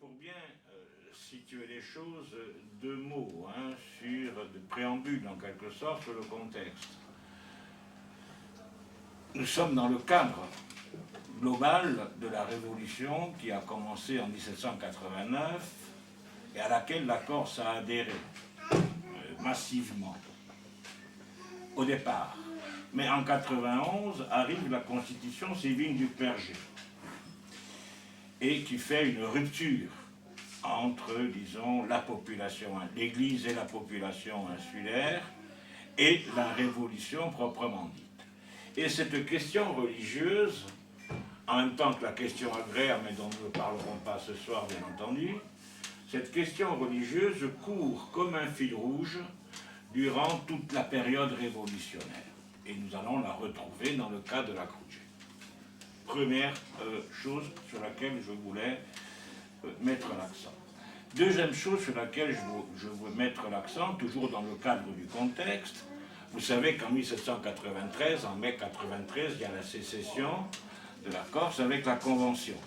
pour bien situer les choses, deux mots de préambule en quelque sorte sur le contexte. Nous sommes dans le cadre global de la Révolution qui a commencé en 1789 et à laquelle la Corse a adhéré massivement au départ. Mais en 91 arrive la constitution civile du clergé et qui fait une rupture entre, disons, la population, l'Église et la population insulaire et la Révolution proprement dite. Et cette question religieuse, en même temps que la question agraire, mais dont nous ne parlerons pas ce soir, bien entendu, cette question religieuse court comme un fil rouge durant toute la période révolutionnaire. Et nous allons la retrouver dans le cas de la Croce. Première chose sur laquelle je voulais mettre l'accent. Deuxième chose sur laquelle je veux mettre l'accent, toujours dans le cadre du contexte, vous savez qu'en 1793, en mai 1993, il y a la sécession de la Corse avec la Convention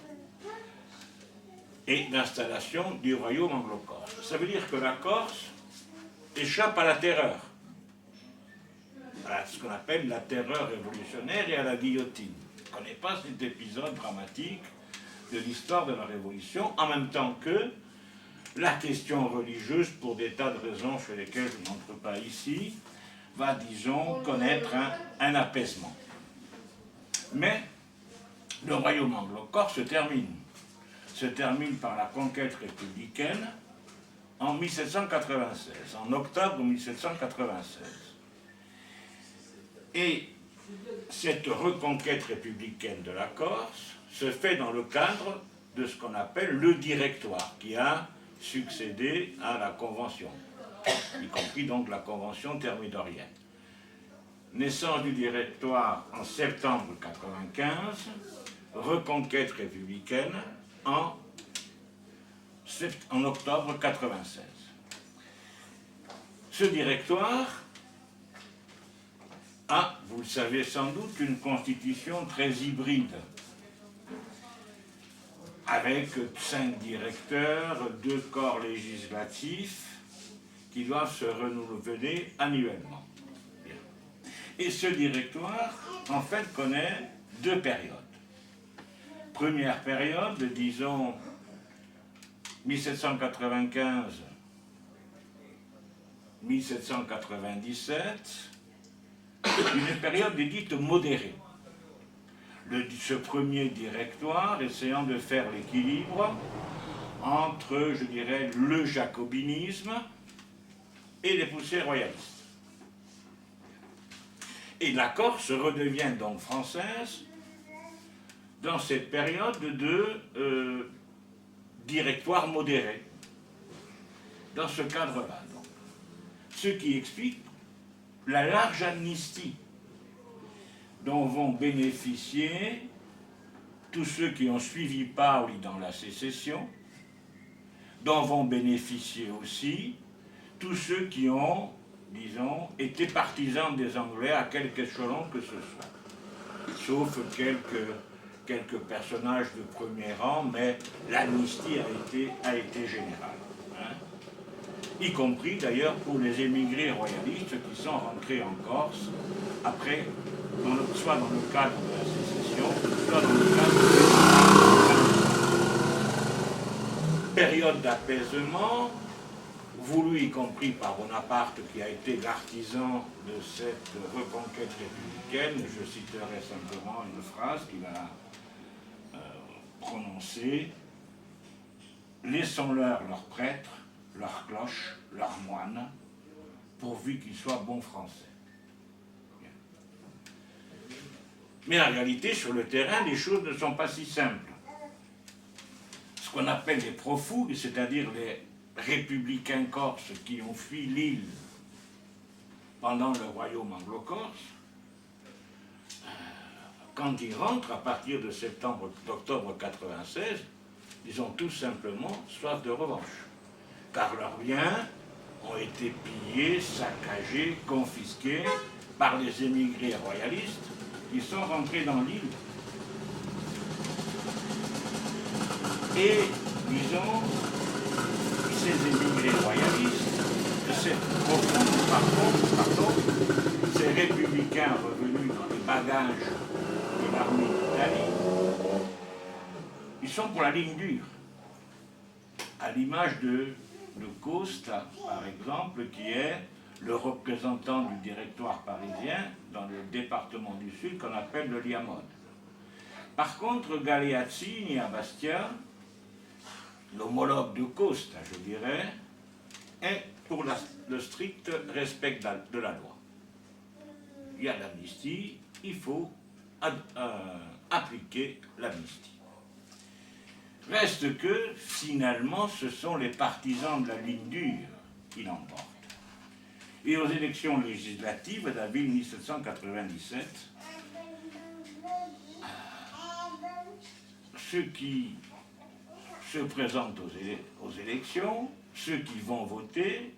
et l'installation du royaume anglo-corse. Ça veut dire que la Corse échappe à la terreur, à ce qu'on appelle la terreur révolutionnaire et à la guillotine. On ne connaît pas cet épisode dramatique de l'histoire de la Révolution, en même temps que la question religieuse, pour des tas de raisons sur lesquelles je n'entre pas ici, va, disons, connaître un apaisement. Mais le royaume anglo-corse se termine par la conquête républicaine en 1796, en octobre 1796. Et cette reconquête républicaine de la Corse se fait dans le cadre de ce qu'on appelle le directoire, qui a succédé à la Convention, y compris donc la Convention thermidorienne. Naissance du directoire en septembre 1995, reconquête républicaine en octobre 1996. Ce directoire a, vous le savez sans doute, une constitution très hybride, avec 5 directeurs, 2 corps législatifs qui doivent se renouveler annuellement. Et ce directoire, en fait, connaît 2 périodes. Première période, disons 1795-1797, une période dite modérée. Ce premier directoire essayant de faire l'équilibre entre, je dirais, le jacobinisme et les poussées royalistes. Et la Corse redevient donc française dans cette période de directoire modéré, dans ce cadre-là. Ce qui explique la large amnistie dont vont bénéficier tous ceux qui ont suivi Paoli dans la sécession, dont vont bénéficier aussi tous ceux qui ont, disons, été partisans des Anglais à quelque échelon que ce soit, sauf quelques personnages de premier rang, mais l'amnistie a été générale. Y compris d'ailleurs pour les émigrés royalistes qui sont rentrés en Corse après, soit dans le cadre de la sécession, soit dans le cadre de période d'apaisement, voulu y compris par Bonaparte qui a été l'artisan de cette reconquête républicaine. Je citerai simplement une phrase qu'il a prononcée: « Laissons-leur leurs prêtres, leurs cloches, leurs moines, pourvu qu'ils soient bons Français. » Mais en réalité, sur le terrain, les choses ne sont pas si simples. Ce qu'on appelle les profougues, c'est-à-dire les républicains corses qui ont fui l'île pendant le royaume anglo-corse, quand ils rentrent à partir de d'octobre 1996, ils ont tout simplement soif de revanche, car leurs biens ont été pillés, saccagés, confisqués par les émigrés royalistes qui sont rentrés dans l'île. Et disons, ces émigrés royalistes, pardon, ces républicains revenus dans les bagages de l'armée d'Italie, ils sont pour la ligne dure, à l'image de Costa, par exemple, qui est le représentant du directoire parisien dans le département du Sud qu'on appelle le Liamone. Par contre, Galeazzi à Bastia, l'homologue de Costa, je dirais, est pour le strict respect de la loi. Il y a l'amnistie, il faut appliquer l'amnistie. Reste que, finalement, ce sont les partisans de la ligne dure qui l'emportent. Et aux élections législatives d'avril 1797, ceux qui se présentent aux élections, ceux qui vont voter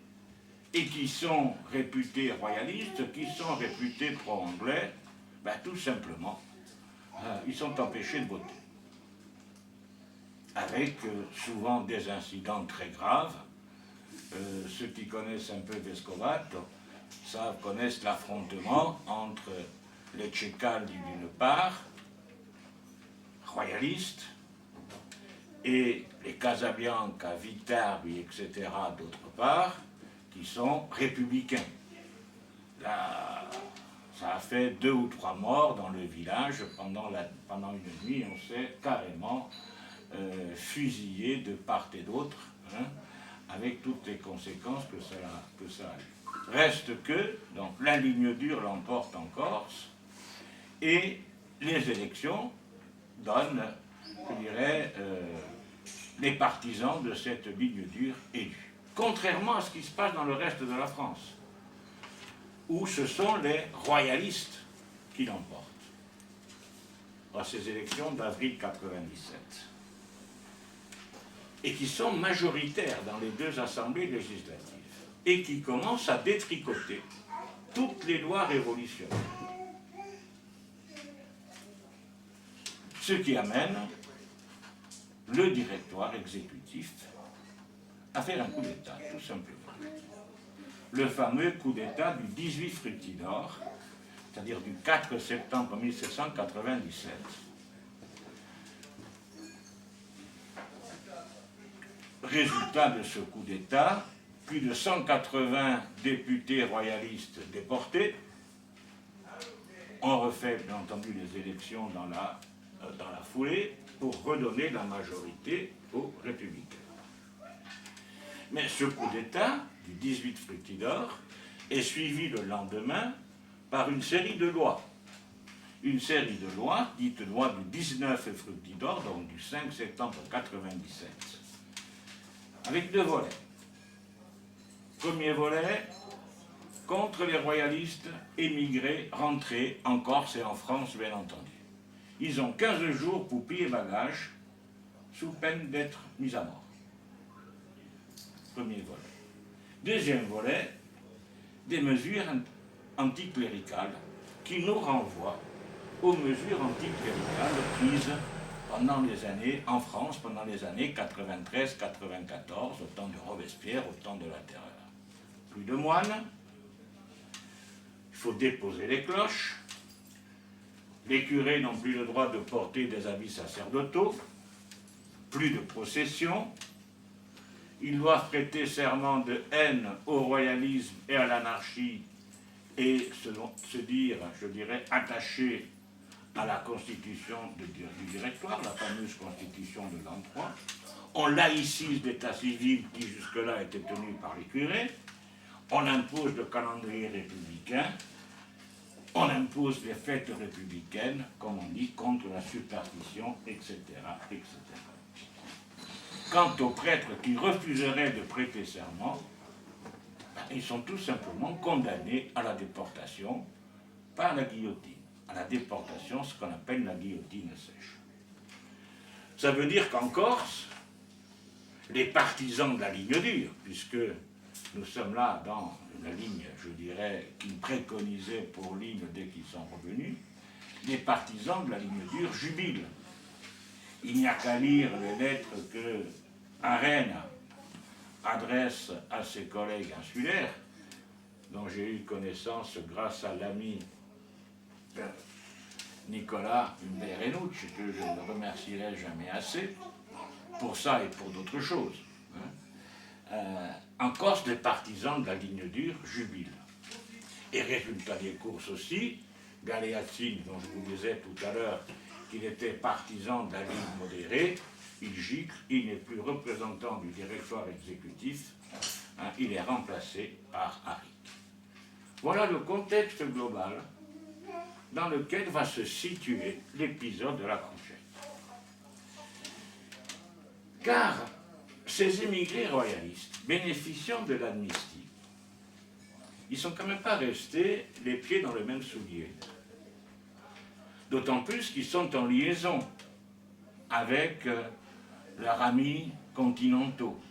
et qui sont réputés royalistes, qui sont réputés pro-anglais, ben, tout simplement, ils sont empêchés de voter. Avec souvent des incidents très graves. Ceux qui connaissent un peu Vescovato connaissent l'affrontement entre les Cecaldi d'une part, royalistes, et les Casabianca, Viterbi, etc. d'autre part, qui sont républicains. Là, ça a fait 2 ou 3 morts dans le village pendant une nuit. On s'est carrément fusillé de part et d'autre, hein, avec toutes les conséquences que ça a eu. Reste que, donc, la ligne dure l'emporte en Corse, et les élections donnent, je dirais, les partisans de cette ligne dure élus. Contrairement à ce qui se passe dans le reste de la France, où ce sont les royalistes qui l'emportent, à ces élections d'avril 97, et qui sont majoritaires dans les 2 assemblées législatives, et qui commencent à détricoter toutes les lois révolutionnaires. Ce qui amène le directoire exécutif à faire un coup d'État, tout simplement. Le fameux coup d'État du 18 Fructidor, c'est-à-dire du 4 septembre 1797. Résultat de ce coup d'État, plus de 180 députés royalistes déportés. On refait bien entendu les élections dans la foulée pour redonner la majorité aux républicains. Mais ce coup d'État du 18 Fructidor est suivi le lendemain par une série de lois. Une série de lois, dite loi du 19 Fructidor, donc du 5 septembre 97, avec 2 volets. Premier volet, contre les royalistes émigrés rentrés en Corse et en France, bien entendu. Ils ont 15 jours pour plier bagages, sous peine d'être mis à mort. Premier volet. Deuxième volet, des mesures anticléricales qui nous renvoient aux mesures anticléricales prises pendant les années, en France, pendant les années 93-94, au temps de Robespierre, au temps de la Terreur. Plus de moines, il faut déposer les cloches, les curés n'ont plus le droit de porter des habits sacerdotaux, plus de procession, ils doivent prêter serment de haine au royalisme et à l'anarchie et se dire, je dirais, attachés à la constitution du directoire, la fameuse constitution de l'an 3. On laïcise l'état civil qui jusque-là était tenu par les curés, on impose le calendrier républicain, on impose les fêtes républicaines, comme on dit, contre la superstition, etc., etc. Quant aux prêtres qui refuseraient de prêter serment, ils sont tout simplement condamnés à la déportation par la guillotine. À la déportation, ce qu'on appelle la guillotine sèche. Ça veut dire qu'en Corse, les partisans de la ligne dure, puisque nous sommes là dans la ligne, je dirais, qu'ils préconisaient pour l'île dès qu'ils sont revenus, les partisans de la ligne dure jubilent. Il n'y a qu'à lire les lettres que Arène adresse à ses collègues insulaires, dont j'ai eu connaissance grâce à l'ami Nicolas Berenucci, que je ne remercierai jamais assez, pour ça et pour d'autres choses. En Corse, les partisans de la ligne dure jubilent. Et résultat des courses aussi, Galeazzi, dont je vous disais tout à l'heure qu'il était partisan de la ligne modérée, il gicle, il n'est plus représentant du directoire exécutif, il est remplacé par Harry. Voilà le contexte global dans lequel va se situer l'épisode de la Conchette. Car ces émigrés royalistes, bénéficiant de l'amnistie, ils ne sont quand même pas restés les pieds dans le même soulier. D'autant plus qu'ils sont en liaison avec leurs amis continentaux.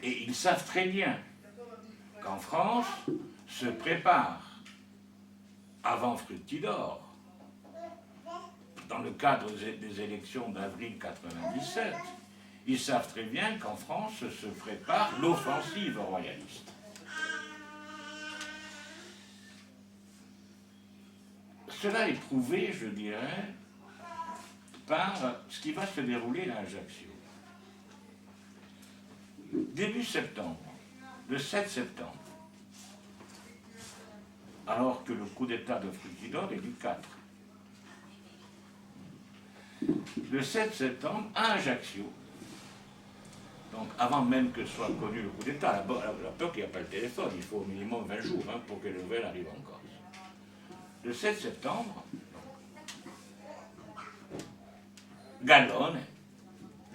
Et ils savent très bien qu'en France se prépare, avant Fructidor, dans le cadre des élections d'avril 1997, ils savent très bien qu'en France se prépare l'offensive royaliste. Cela est prouvé, je dirais, par ce qui va se dérouler à Ajaccio. Début septembre, le 7 septembre, alors que le coup d'État de Fructidor est du 4. Le 7 septembre, à Ajaccio, donc avant même que soit connu le coup d'État, à la peur qu'il n'y a pas le téléphone, il faut au minimum 20 jours pour que les nouvelles arrivent en Corse. Le 7 septembre, Gallone,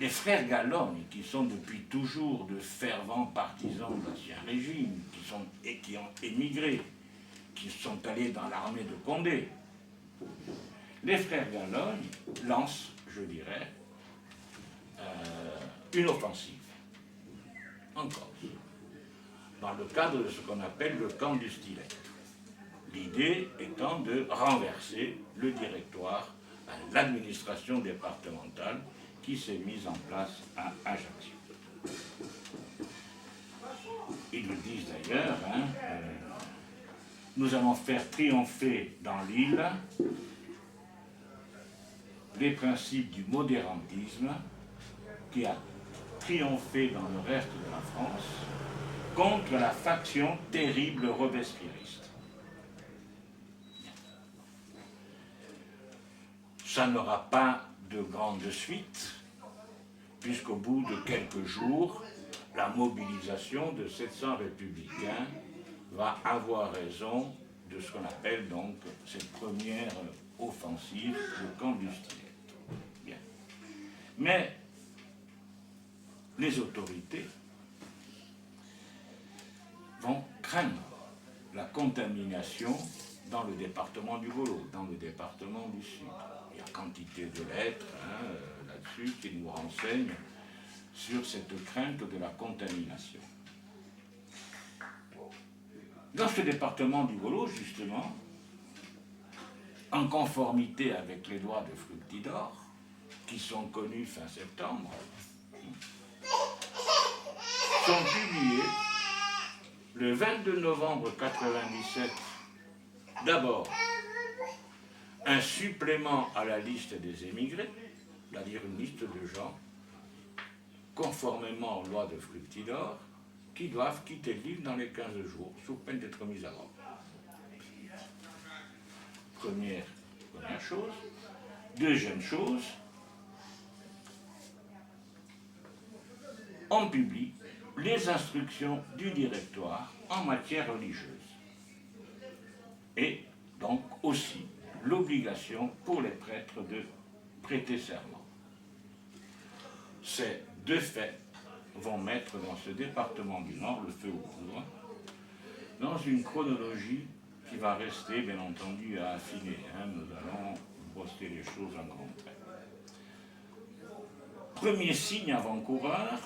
les frères Gallone, qui sont depuis toujours de fervents partisans de l'Ancien Régime, qui ont émigré, qui sont allés dans l'armée de Condé, les frères Gallone lancent, je dirais, une offensive en Corse, dans le cadre de ce qu'on appelle le camp du stylet. L'idée étant de renverser le directoire, l'administration départementale qui s'est mise en place à Ajaccio. Ils le disent d'ailleurs, nous allons faire triompher dans l'île les principes du modérantisme qui a triomphé dans le reste de la France contre la faction terrible robespierriste. Ça n'aura pas de grande suite, puisqu'au bout de quelques jours, la mobilisation de 700 républicains va avoir raison de ce qu'on appelle donc cette première offensive, le camp du stylet. Bien. Mais les autorités vont craindre la contamination dans le département du Golo, dans le département du Sud. Il y a quantité de lettres là-dessus qui nous renseignent sur cette crainte de la contamination. Dans ce département du Golo, justement, en conformité avec les lois de Fructidor, qui sont connues fin septembre, sont publiés le 22 novembre 1997, d'abord, un supplément à la liste des émigrés, c'est-à-dire une liste de gens, conformément aux lois de Fructidor, qui doivent quitter l'île dans les 15 jours, sous peine d'être mis à mort. Première chose. Deuxième chose, on publie les instructions du directoire en matière religieuse. Et donc aussi l'obligation pour les prêtres de prêter serment. Ces deux faits vont mettre dans ce département du Nord le feu aux poudres, dans une chronologie qui va rester, bien entendu, à affiner. Nous allons poster les choses en grand trait. Premier signe avant-coureur,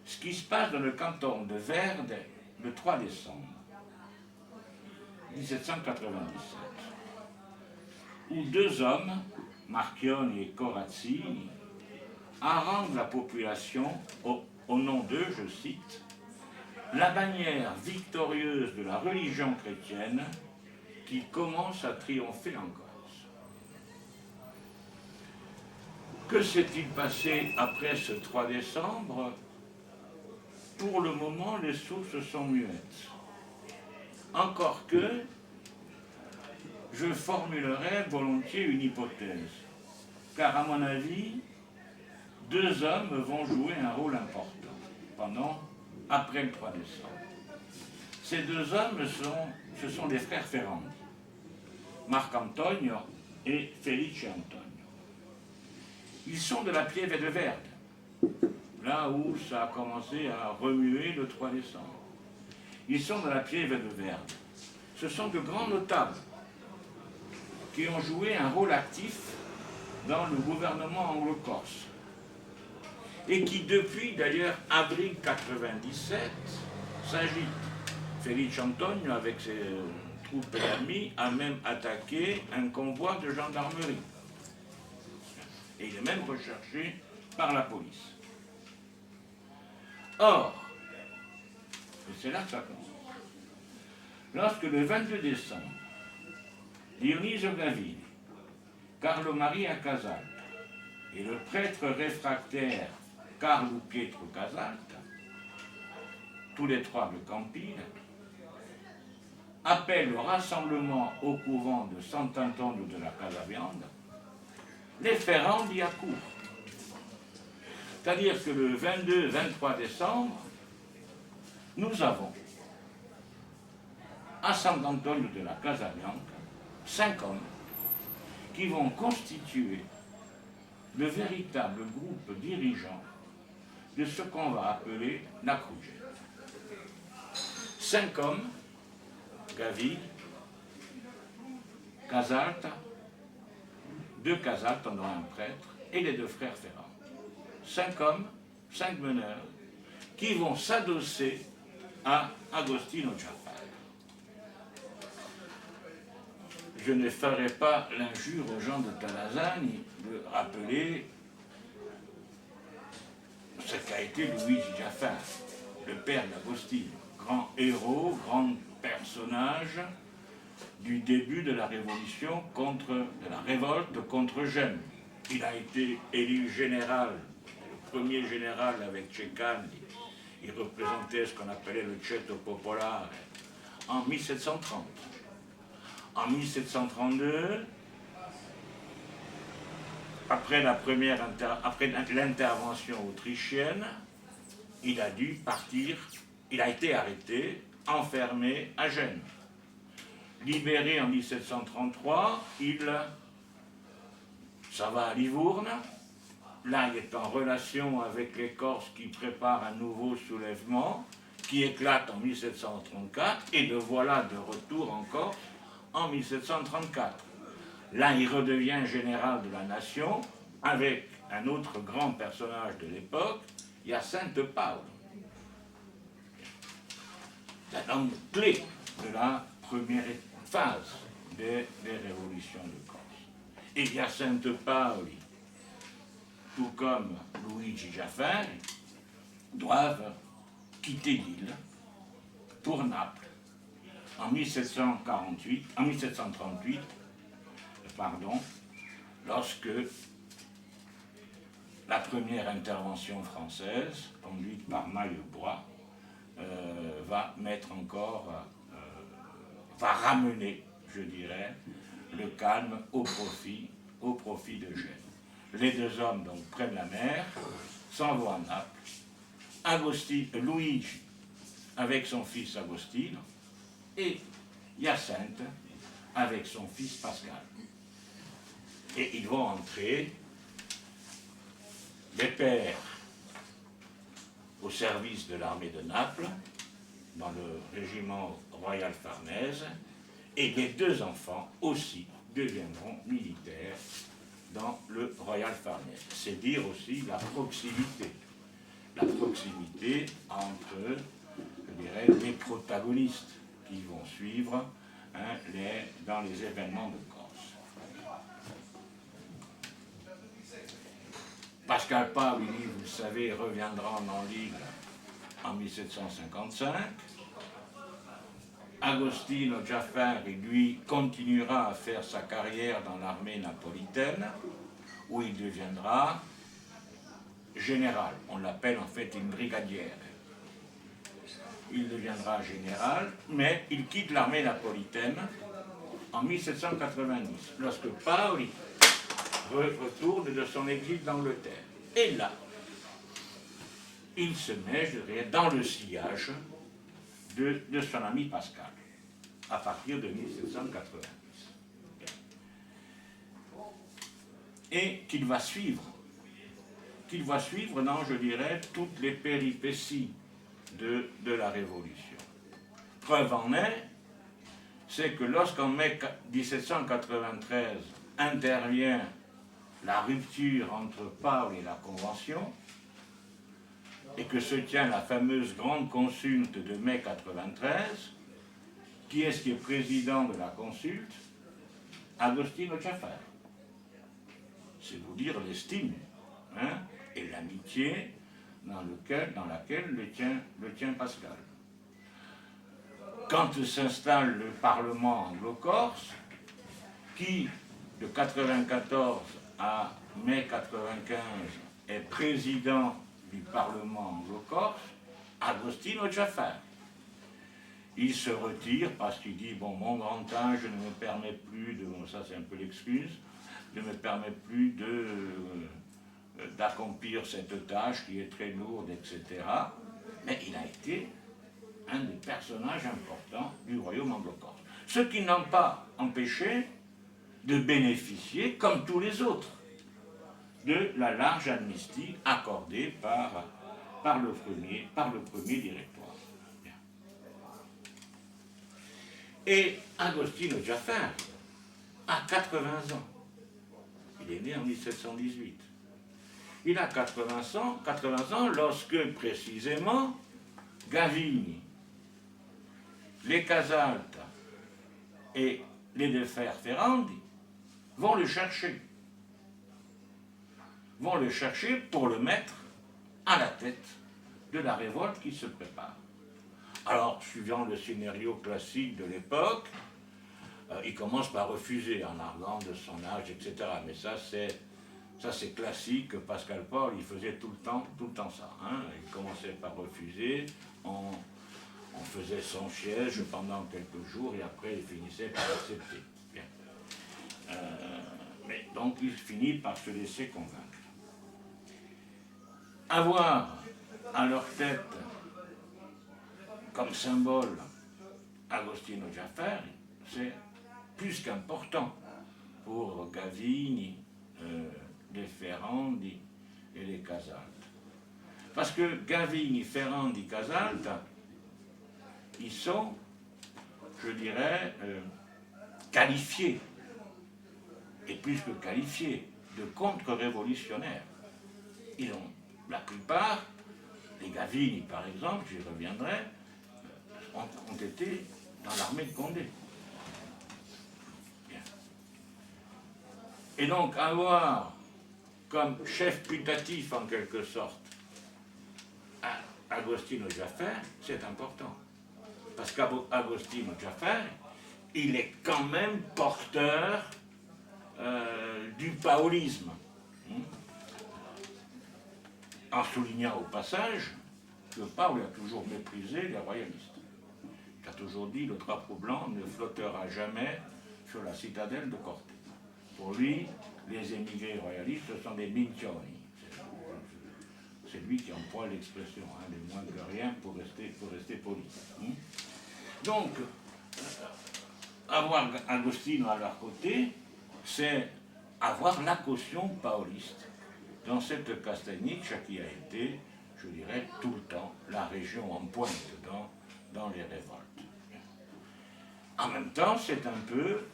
ce qui se passe dans le canton de Verde le 3 décembre 1797, où deux hommes, Marchionni et Corazzini, harangue la population au nom d'eux, je cite, la bannière victorieuse de la religion chrétienne qui commence à triompher en Corse. Que s'est-il passé après ce 3 décembre? Pour le moment, les sources sont muettes. Encore que, je formulerai volontiers une hypothèse, car à mon avis, deux hommes vont jouer un rôle important après le 3 décembre. Ces deux hommes ce sont les frères Ferrand, Marc-Antonio et Felice Antonio. Ils sont de la Pieve de Verde, là où ça a commencé à remuer le 3 décembre. Ils sont de la Pieve de Verde. Ce sont de grands notables qui ont joué un rôle actif dans le gouvernement anglo-corse et qui, depuis d'ailleurs avril 97, s'agitent. Felice Antonio, avec ses troupes ennemies, a même attaqué un convoi de gendarmerie. Et il est même recherché par la police. Or, et c'est là que ça commence, lorsque le 22 décembre, Dionisio Gavini, Carlo Maria Casalta et le prêtre réfractaire Carlo Pietro Casalta, tous les trois de Campine, appellent au rassemblement au couvent de Sant'Antonio de la Casabianda, les Ferrand y accourent. C'est-à-dire que le 22-23 décembre, nous avons à Sant'Antonio de la Casabianca 5 hommes qui vont constituer le véritable groupe dirigeant de ce qu'on va appeler la Crugetta. 5 hommes, Gavini, Casalta, 2 Casalta, dont un prêtre, et les 2 frères Ferrand. 5 hommes, 5 meneurs, qui vont s'adosser à Agostino Giaffari. Je ne ferai pas l'injure aux gens de Calazani de rappeler ce qu'a été Luigi Giaffari, le père d'Agostino, grand héros, grand personnage du début de la révolution de la révolte contre Gênes. Il a été élu général, le premier général avec Ceccani. Il représentait ce qu'on appelait le Ceto Popolare en 1730. En 1732, après l'intervention autrichienne, il a dû partir, il a été arrêté, enfermé à Gênes. Libéré en 1733, ça va à Livourne. Là, il est en relation avec les Corses qui préparent un nouveau soulèvement qui éclate en 1734 et le voilà de retour en Corse en 1734. Là, il redevient général de la nation avec un autre grand personnage de l'époque, Hyacinthe Paoli. C'est un homme clé de la première phase des révolutions de Corse. Et Hyacinthe Paoli, tout comme Luigi Giaffari, doivent quitter l'île pour Naples en 1738, lorsque la première intervention française, conduite par Maillebois, va ramener, je dirais, le calme au profit de Gênes. Les 2 hommes donc prennent la mer, s'en vont à Naples, Luigi avec son fils Agostino et Hyacinthe avec son fils Pascal. Et ils vont entrer, les pères au service de l'armée de Naples, dans le régiment royal Farnèse, et les 2 enfants aussi deviendront militaires dans le royal Farnèse. C'est dire aussi la proximité entre, je dirais, les protagonistes qui vont suivre dans les événements de Corse. Pascal Paoli, vous le savez, reviendra en Ligue en 1755. Agostino Giaffari, lui, continuera à faire sa carrière dans l'armée napolitaine, où il deviendra général. On l'appelle en fait une brigadière. Il deviendra général, mais il quitte l'armée napolitaine en 1790, lorsque Paoli retourne de son exil d'Angleterre. Et là, il se met, je dirais, dans le sillage de son ami Pascal, à partir de 1790. Et qu'il va suivre dans, je dirais, toutes les péripéties de la Révolution. Preuve en est, c'est que lorsqu'en mai 1793 intervient la rupture entre Paoli et la Convention, et que se tient la fameuse grande consulte de mai 93, qui est président de la consulte? Agostino Giaffari. C'est vous dire l'estime, hein, et l'amitié dans laquelle le tient Pascal. Quand s'installe le Parlement anglo-corse, qui de 94 à mai 95 est président du Parlement anglo-corse, Agostino Giaffari. Il se retire parce qu'il dit, bon, mon grand âge ne me permet plus de, bon, ça c'est un peu l'excuse, ne me permet plus d'accomplir cette tâche qui est très lourde, etc. Mais il a été un des personnages importants du royaume anglo-corse. Ce qui n'a pas empêché de bénéficier, comme tous les autres, de la large amnistie accordée par le premier directoire. Bien. Et Agostino Giaffari a 80 ans. Il est né en 1718. Il a 80 ans lorsque, précisément, Gavini, les Casalta et les De Ferrandi vont le chercher. Vont le chercher pour le mettre à la tête de la révolte qui se prépare. Alors, suivant le scénario classique de l'époque, il commence par refuser en arguant de son âge, etc. Mais ça c'est classique. Pascal Paul, il faisait tout le temps ça. Hein. Il commençait par refuser, on faisait son siège pendant quelques jours et après il finissait par accepter. Bien. Mais donc il finit par se laisser convaincre. Avoir à leur tête comme symbole Agostino Giaffari, c'est plus qu'important pour Gavini, les Ferrandi et les Casalta. Parce que Gavini, Ferrandi, Casalta, ils sont, je dirais, qualifiés, et plus que qualifiés, de contre-révolutionnaires. Ils ont, la plupart, les Gavini par exemple, j'y reviendrai, ont été dans l'armée de Condé. Bien. Et donc avoir comme chef putatif en quelque sorte Agostino Giaffari, c'est important. Parce qu'Agostino Giaffari, il est quand même porteur du paolisme. En soulignant au passage que Paoli a toujours méprisé les royalistes. Il a toujours dit le drapeau blanc ne flottera jamais sur la citadelle de Corte. Pour lui, les émigrés royalistes sont des mincioni. C'est lui qui emploie l'expression, hein, les moins que rien pour rester poli. Donc, avoir Agostino à leur côté, c'est avoir la caution paoliste dans cette Castagniccia qui a été, je dirais, tout le temps la région en pointe dans les révoltes. En même temps, c'est un peu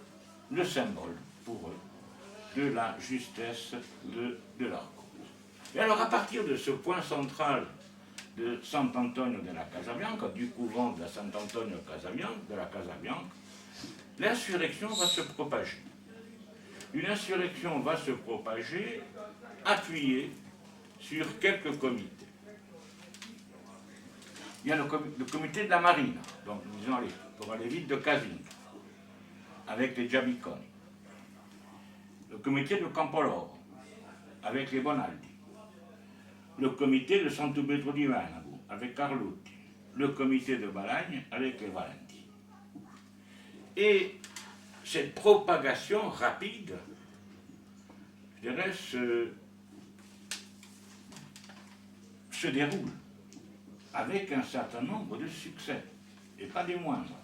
le symbole pour eux de la justesse de leur cause. Et alors, à partir de ce point central de Sant'Antonio della Casa Bianca, du couvent de la Sant'Antonio de la Casa Bianca, l'insurrection va se propager. Une insurrection va se propager appuyée sur quelques comités. Il y a le comité de la marine, donc disons, pour aller vite, de Casing, avec les Giabiconi. Le comité de Campoloro, avec les Bonaldi. Le comité de Sant'Ubetro di Venago, avec Carlotti. Le comité de Balagne, avec les Valenti. Et cette propagation rapide, je dirais, se déroule avec un certain nombre de succès, et pas des moindres.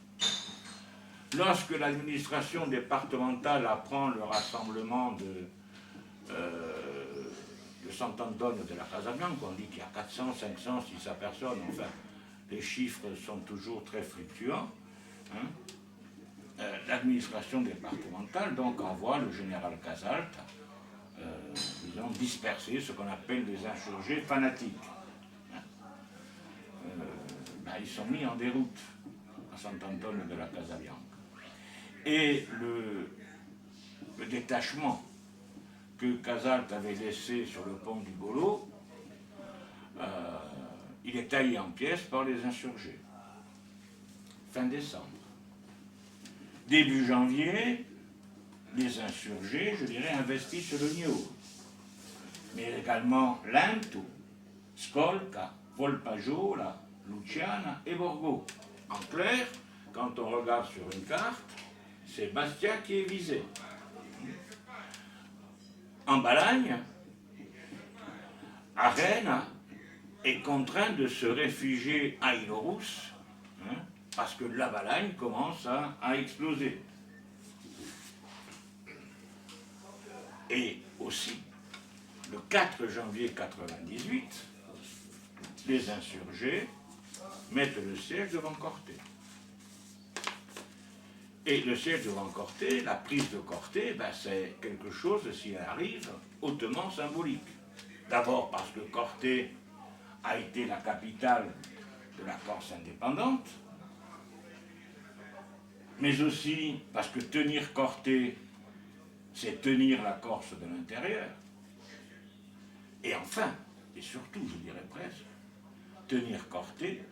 Lorsque l'administration départementale apprend le rassemblement de Sant'Antonio de la Casabianca, on dit qu'il y a 400, 500, 600 personnes, enfin, les chiffres sont toujours très fluctuants. L'administration départementale donc envoie le général Casalta, disons, disperser ce qu'on appelle des insurgés fanatiques. Ils sont mis en déroute à Sant'Antonio de la Casabianca. Et le détachement que Casalta avait laissé sur le pont du Golo, il est taillé en pièces par les insurgés. Fin décembre. Début janvier, les insurgés, je dirais, investissent le Nioro, mais également Lento, Scolca, Volpagiola, Luciana et Borgo. En clair, quand on regarde sur une carte, c'est Bastia qui est visé. En Balagne, Arena est contraint de se réfugier à Ilorus, parce que la Balagne commence à exploser. Et aussi, le 4 janvier 1998, les insurgés mettent le siège devant Corté. Et le siège devant Corté, la prise de Corté, c'est quelque chose, s'il arrive, hautement symbolique. D'abord parce que Corté a été la capitale de la Corse indépendante, mais aussi parce que tenir Corté, c'est tenir la Corse de l'intérieur. Et enfin, et surtout, je dirais presque, tenir Corté,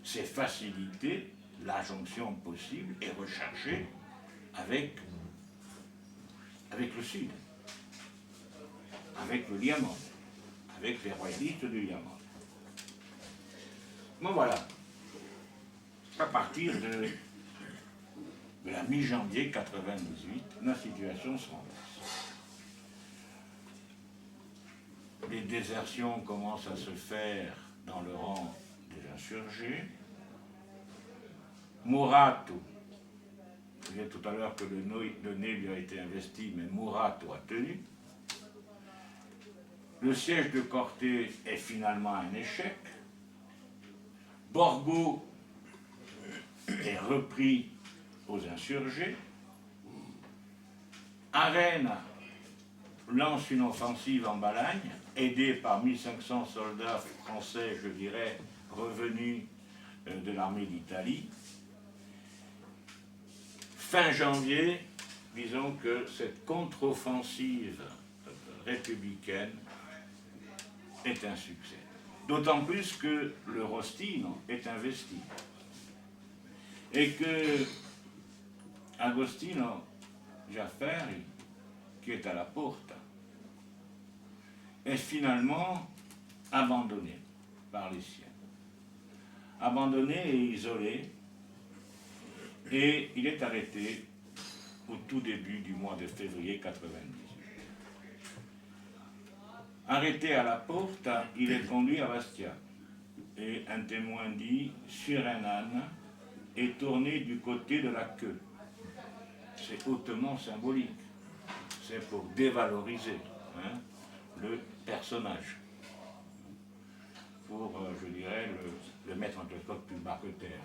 c'est faciliter la jonction possible et recherchée avec le Sud, avec le Liamone, avec les royalistes du Liamone. Bon voilà, à partir de la mi-janvier 1998, la situation se renverse. Les désertions commencent à se faire dans le rang des insurgés. Murato, je disais tout à l'heure que le nez lui a été investi, mais Murato a tenu. Le siège de Corté est finalement un échec. Borgo est repris aux insurgés. Arena lance une offensive en Balagne, aidée par 1500 soldats français, je dirais, revenus de l'armée d'Italie. Fin janvier, disons que cette contre-offensive républicaine est un succès. D'autant plus que le Rostino est investi. Et que Agostino Giafferi, qui est à la Porta, est finalement abandonné par les siens. Abandonné et isolé, et il est arrêté au tout début du mois de février 1998. Arrêté à la Porta, il est conduit à Bastia, et un témoin dit sur un âne et tourné du côté de la queue. C'est hautement symbolique. C'est pour dévaloriser le personnage, pour, je dirais, le mettre en quelque sorte plus bas que terre.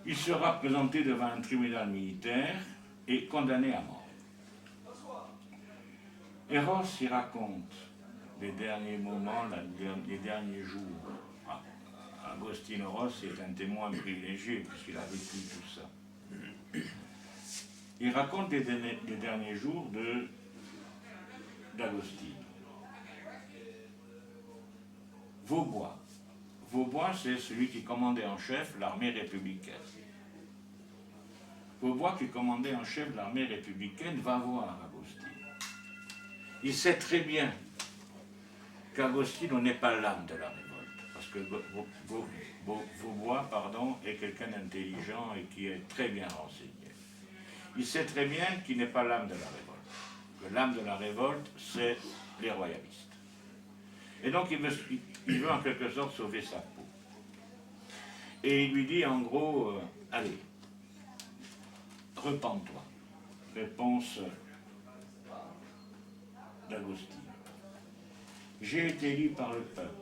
Il sera présenté devant un tribunal militaire et condamné à mort. Et Ross y raconte les derniers moments, les derniers jours. Agostino Ross est un témoin privilégié puisqu'il a vécu tout ça. Il raconte les derniers jours d'Agostino. Vaubois. Vaubois, c'est celui qui commandait en chef l'armée républicaine. Vaubois, qui commandait en chef l'armée républicaine, va voir Agostino. Il sait très bien qu'Agostino n'est pas l'âme de la révolte, parce que Vaubois, est quelqu'un d'intelligent et qui est très bien renseigné. Il sait très bien qu'il n'est pas l'âme de la révolte, que l'âme de la révolte, c'est les royalistes. Et donc il veut en quelque sorte sauver sa peau. Et il lui dit en gros, allez, repens-toi. Réponse d'Agostino. J'ai été élu par le peuple.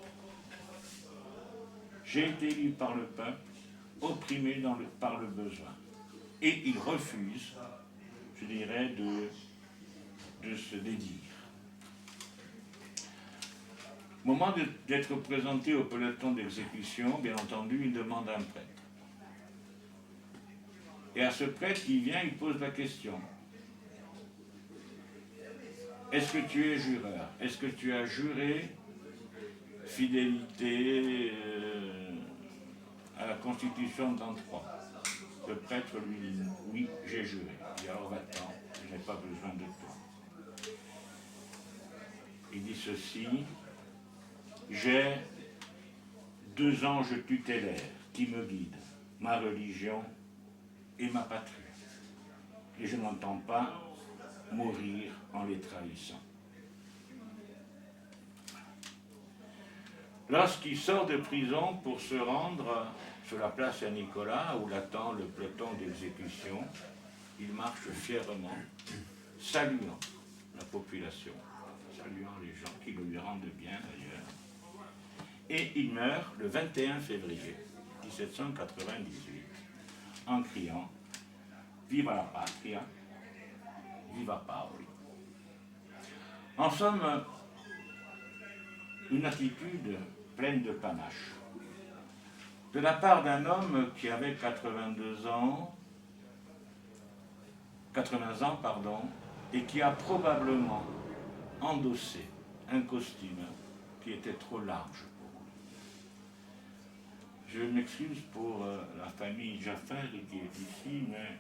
J'ai été élu par le peuple, opprimé par le besoin. Et il refuse, je dirais, de se dédire. Au moment d'être présenté au peloton d'exécution, bien entendu, il demande un prêtre. Et à ce prêtre qui vient, il pose la question. Est-ce que tu es jureur? Est-ce que tu as juré fidélité à la Constitution de 33? Le prêtre lui dit oui, j'ai juré. Il dit alors va-t'en, je n'ai pas besoin de toi. Il dit ceci, j'ai 2 anges tutélaires qui me guident, ma religion et ma patrie. Et je n'entends pas mourir en les trahissant. Lorsqu'il sort de prison pour se rendre sur la place Saint-Nicolas, où l'attend le peloton d'exécution, il marche fièrement, saluant la population, saluant les gens qui le lui rendent bien d'ailleurs. Et il meurt le 21 février 1798 en criant « Viva la patria, viva Paoli ». En somme, une attitude pleine de panache. De la part d'un homme qui avait 80 ans, et qui a probablement endossé un costume qui était trop large pour lui. Je m'excuse pour la famille Jaffer qui est ici, mais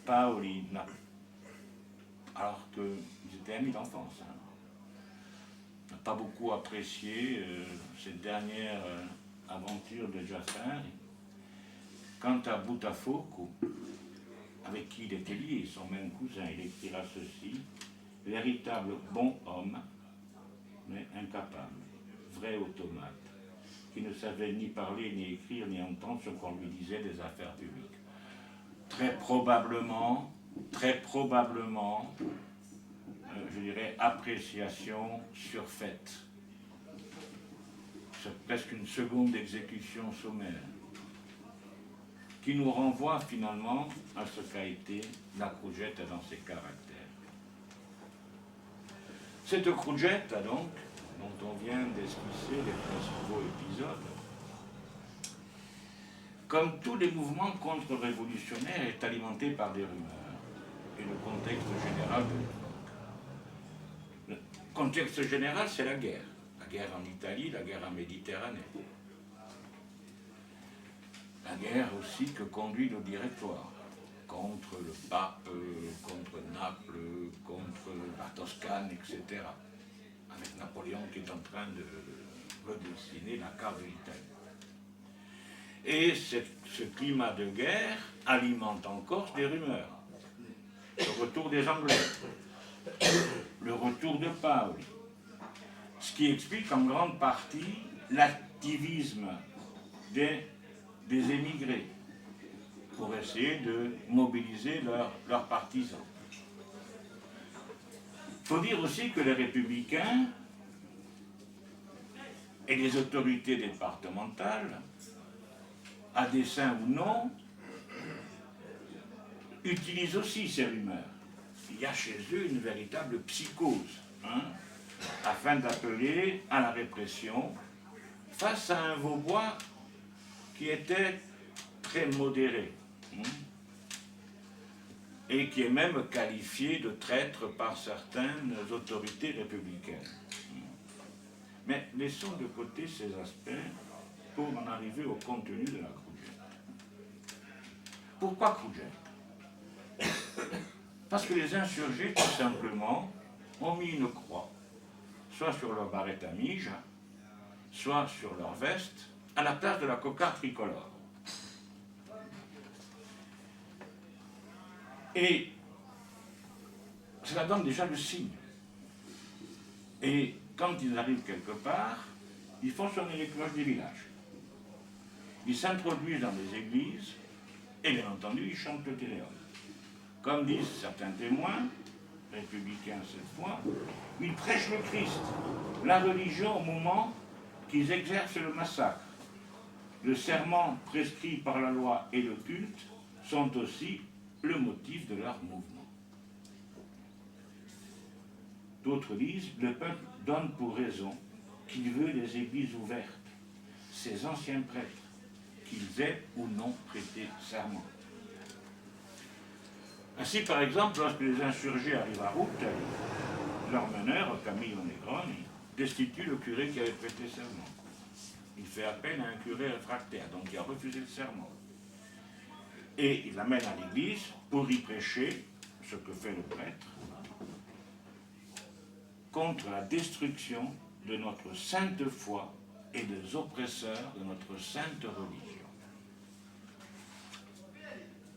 Paoli n'a, alors qu'ils étaient amis d'enfance, n'a pas beaucoup apprécié cette dernière aventure de Jaffer. Quant à Boutafogo, avec qui il était lié, son même cousin, il écrira ceci: véritable bon homme, mais incapable, vrai automate, qui ne savait ni parler, ni écrire, ni entendre ce qu'on lui disait des affaires publiques. Très probablement, je dirais, appréciation surfaite. C'est presque une seconde exécution sommaire, qui nous renvoie finalement à ce qu'a été la Crujetta dans ses caractères. Cette Crujetta, donc, dont on vient d'esquisser les principaux épisodes, comme tous les mouvements contre-révolutionnaires, est alimenté par des rumeurs et le contexte général de l'époque. Le contexte général, c'est la guerre en Italie, la guerre en Méditerranée. La guerre aussi que conduit le Directoire contre le pape, contre Naples, contre la Toscane, etc. Avec Napoléon qui est en train de redessiner la carte de l'Italie. Et ce climat de guerre alimente encore des rumeurs. Le retour des Anglais, le retour de Paoli, ce qui explique en grande partie l'activisme des émigrés pour essayer de mobiliser leurs partisans. Il faut dire aussi que les républicains et les autorités départementales, à dessein ou non, utilisent aussi ces rumeurs. Il y a chez eux une véritable psychose, afin d'appeler à la répression face à un Vaubois qui était très modéré. et qui est même qualifié de traître par certaines autorités républicaines. Mais laissons de côté ces aspects pour en arriver au contenu de la Kroujet. Pourquoi Kroujet? Parce que les insurgés, tout simplement, ont mis une croix, soit sur leur barrette à mige, soit sur leur veste, à la place de la cocarde tricolore. Et cela donne déjà le signe. Et quand ils arrivent quelque part, ils font sonner les cloches des villages. Ils s'introduisent dans les églises et bien entendu, ils chantent le téléum. Comme disent certains témoins, républicains cette fois, ils prêchent le Christ, la religion au moment qu'ils exercent le massacre. Le serment prescrit par la loi et le culte sont aussi le motif de leur mouvement. D'autres disent, le peuple donne pour raison qu'il veut les églises ouvertes, ces anciens prêtres, qu'ils aient ou non prêté serment. Ainsi, par exemple, lorsque les insurgés arrivent à Route, leur meneur, Camillo Negroni, destitue le curé qui avait prêté serment. Il fait appel à un curé réfractaire, donc il a refusé le serment. Et il l'amène à l'église pour y prêcher, ce que fait le prêtre, contre la destruction de notre sainte foi et des oppresseurs de notre sainte religion.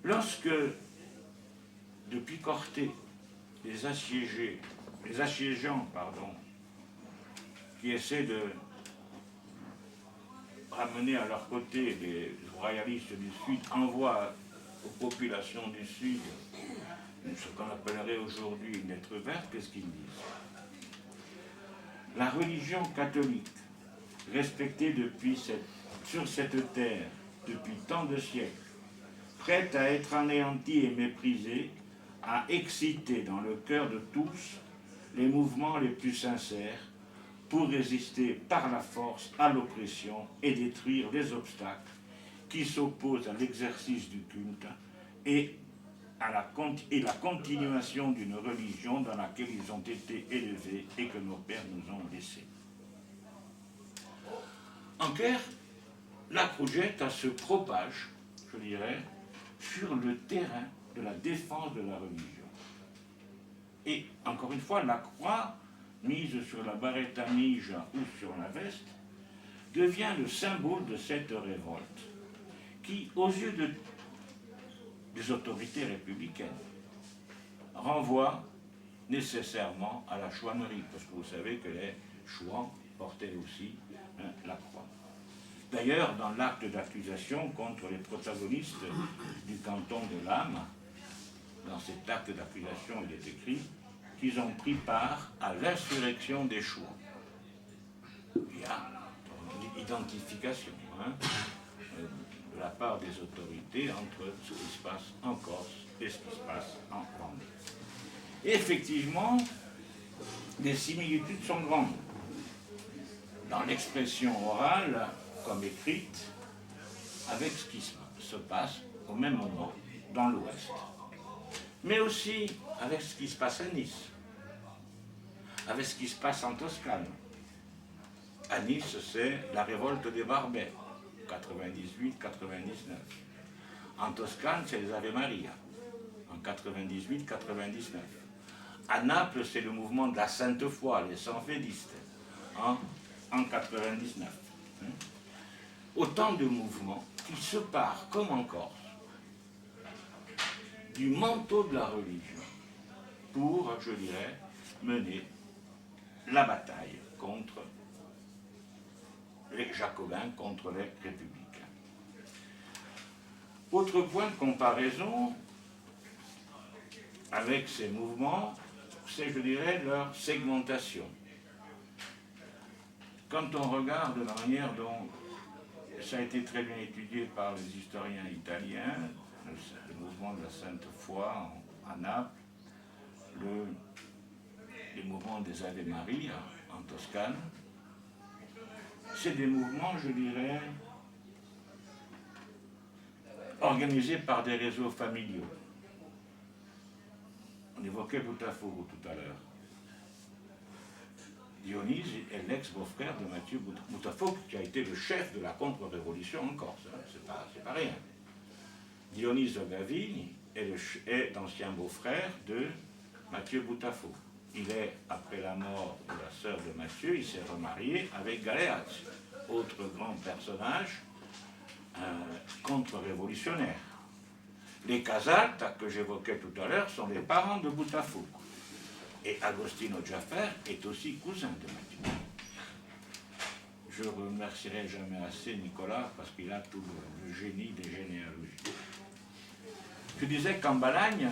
Lorsque, depuis Corté, les assiégeants, qui essaient de ramener à leur côté les royalistes du Sud, envoient aux populations du Sud ce qu'on appellerait aujourd'hui une lettre verte, qu'est-ce qu'ils disent? La religion catholique, respectée sur cette terre depuis tant de siècles, prête à être anéantie et méprisée, a excité dans le cœur de tous les mouvements les plus sincères pour résister par la force à l'oppression et détruire les obstacles qui s'opposent à l'exercice du culte et la continuation d'une religion dans laquelle ils ont été élevés et que nos pères nous ont laissés. En clair, la Kroujet se propage, je dirais, sur le terrain de la défense de la religion. Et encore une fois, la croix, mise sur la barrette à mige ou sur la veste, devient le symbole de cette révolte, qui, aux yeux des autorités républicaines, renvoie nécessairement à la chouannerie, parce que vous savez que les chouans portaient aussi la croix. D'ailleurs, dans l'acte d'accusation contre les protagonistes du canton de Lam, dans cet acte d'accusation, il est écrit qu'ils ont pris part à l'insurrection des Chouans. Il y a une identification de la part des autorités entre ce qui se passe en Corse et ce qui se passe en Vendée. Et effectivement, les similitudes sont grandes. Dans l'expression orale, comme écrite, avec ce qui se passe au même moment dans l'Ouest. Mais aussi avec ce qui se passe à Nice, avec ce qui se passe en Toscane. À Nice, c'est la révolte des Barbets, 98-99. En Toscane, c'est les Ave Maria, en 98-99. À Naples, c'est le mouvement de la Sainte Foi, les Sanfédistes, en 99. Autant de mouvements qui se partent, comme en Corse, du manteau de la religion pour, je dirais, mener la bataille contre les Jacobins, contre les Républicains. Autre point de comparaison avec ces mouvements, c'est, je dirais, leur segmentation. Quand on regarde la manière dont ça a été très bien étudié par les historiens italiens, le mouvement de la Sainte Foi à Naples, les mouvements des Ave Maria en Toscane, c'est des mouvements, je dirais, organisés par des réseaux familiaux. On évoquait Boutafogo tout à l'heure. Dionys est l'ex-beau-frère de Mathieu Boutafogo, qui a été le chef de la contre-révolution en Corse. Hein. C'est pas rien. Dionys de Gavigny est l'ancien beau-frère de Mathieu Boutafogo. Il est, après la mort de la sœur de Mathieu, il s'est remarié avec Galeazzi, autre grand personnage contre-révolutionnaire. Les Casalta, que j'évoquais tout à l'heure, sont les parents de Boutafogo. Et Agostino Jaffer est aussi cousin de Mathieu. Je ne remercierai jamais assez Nicolas parce qu'il a tout le génie des généalogies. Je disais qu'en Balagne,